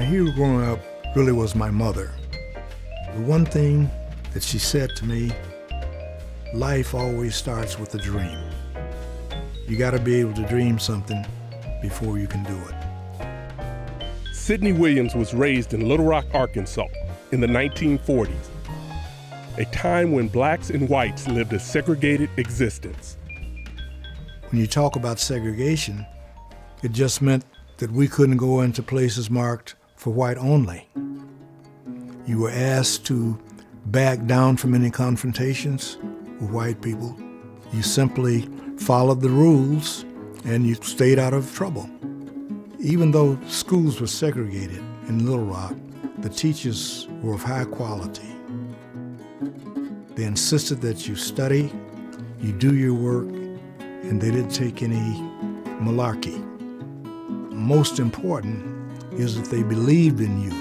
hero growing up really was my mother. The one thing that she said to me, life always starts with a dream. You got to be able to dream something before you can do it. Sidney Williams was raised in Little Rock, Arkansas in the 1940s, a time when blacks and whites lived a segregated existence. When you talk about segregation, it just meant that we couldn't go into places marked for white only. You were asked to back down from any confrontations with white people. You simply followed the rules and you stayed out of trouble. Even though schools were segregated in Little Rock, the teachers were of high quality. They insisted that you study, you do your work, and they didn't take any malarkey. Most important is that they believed in you.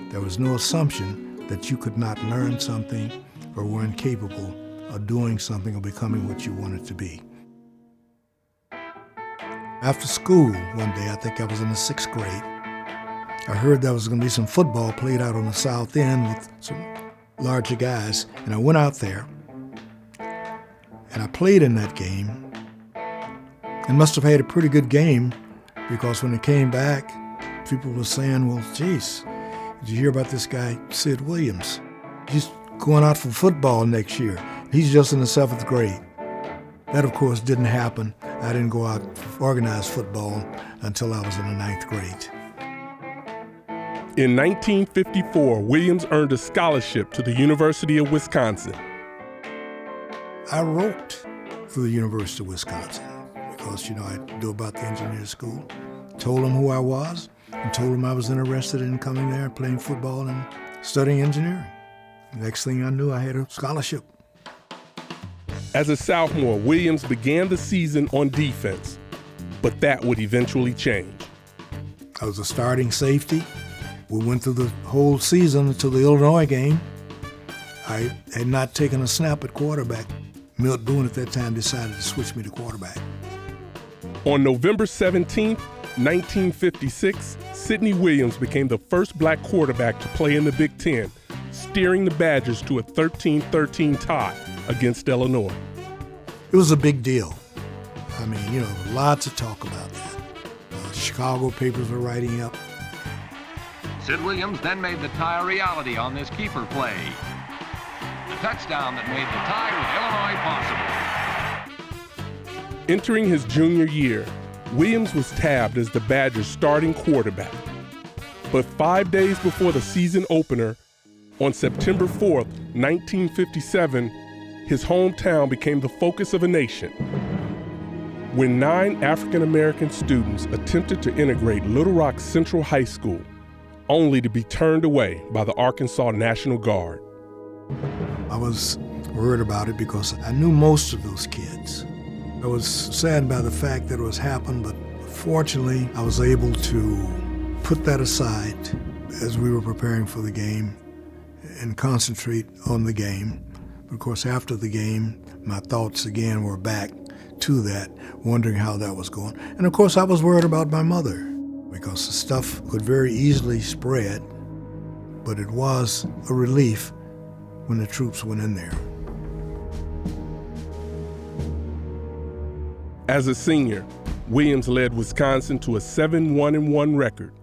There was no assumption that you could not learn something or were incapable of doing something or becoming what you wanted to be. After school one day, I think I was in the 6th grade, I heard there was going to be some football played out on the south end with some larger guys, and I went out there and I played in that game and must have had a pretty good game, because when it came back, people were saying, well, geez, did you hear about this guy, Sid Williams? He's going out for football next year. He's just in the 7th grade. That, of course, didn't happen. I didn't go out for organized football until I was in the 9th grade. In 1954, Williams earned a scholarship to the University of Wisconsin. I wrote for the University of Wisconsin because, I knew about the engineering school, told them who I was, and told them I was interested in coming there and playing football and studying engineering. Next thing I knew, I had a scholarship. As a sophomore, Williams began the season on defense, but that would eventually change. I was a starting safety. We went through the whole season until the Illinois game. I had not taken a snap at quarterback. Milt Boone at that time decided to switch me to quarterback. On November 17, 1956, Sidney Williams became the first black quarterback to play in the Big Ten, steering the Badgers to a 13-13 tie against Illinois. It was a big deal. Lots of talk about that. Chicago papers were writing up. Sid Williams then made the tie a reality on this keeper play. The touchdown that made the tie with Illinois possible. Entering his junior year, Williams was tabbed as the Badgers' starting quarterback. But 5 days before the season opener, on September 4th, 1957, his hometown became the focus of a nation. When 9 African-American students attempted to integrate Little Rock Central High School, only to be turned away by the Arkansas National Guard. I was worried about it because I knew most of those kids. I was saddened by the fact that it was happened, but fortunately, I was able to put that aside as we were preparing for the game and concentrate on the game. But of course, after the game, my thoughts again were back to that, wondering how that was going. And of course, I was worried about my mother because the stuff could very easily spread, but it was a relief when the troops went in there. As a senior, Williams led Wisconsin to a 7-1-1 record.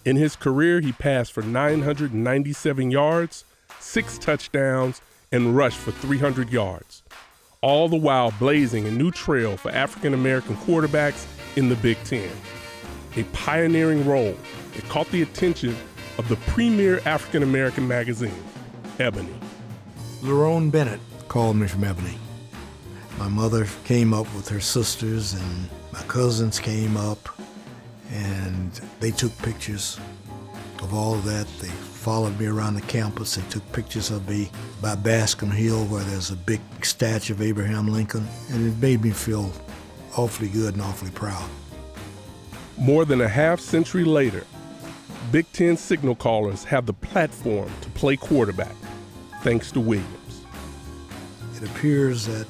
In his career, he passed for 997 yards, 6 touchdowns, and rushed for 300 yards, all the while blazing a new trail for African-American quarterbacks in the Big Ten. A pioneering role that caught the attention of the premier African-American magazine, Ebony. Lerone Bennett called me from Ebony. My mother came up with her sisters, and my cousins came up, and they took pictures of all of that. They followed me around the campus. They took pictures of me by Bascom Hill, where there's a big statue of Abraham Lincoln, and it made me feel awfully good and awfully proud. More than a half-century later, Big Ten signal callers have the platform to play quarterback, thanks to Williams. It appears that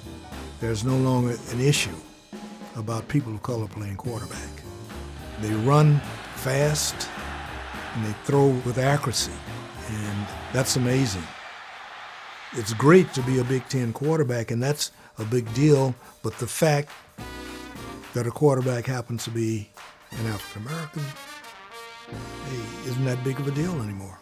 there's no longer an issue about people of color playing quarterback. They run fast, and they throw with accuracy, and that's amazing. It's great to be a Big Ten quarterback, and that's a big deal, but the fact that a quarterback happens to be an African American, hey, isn't that big of a deal anymore.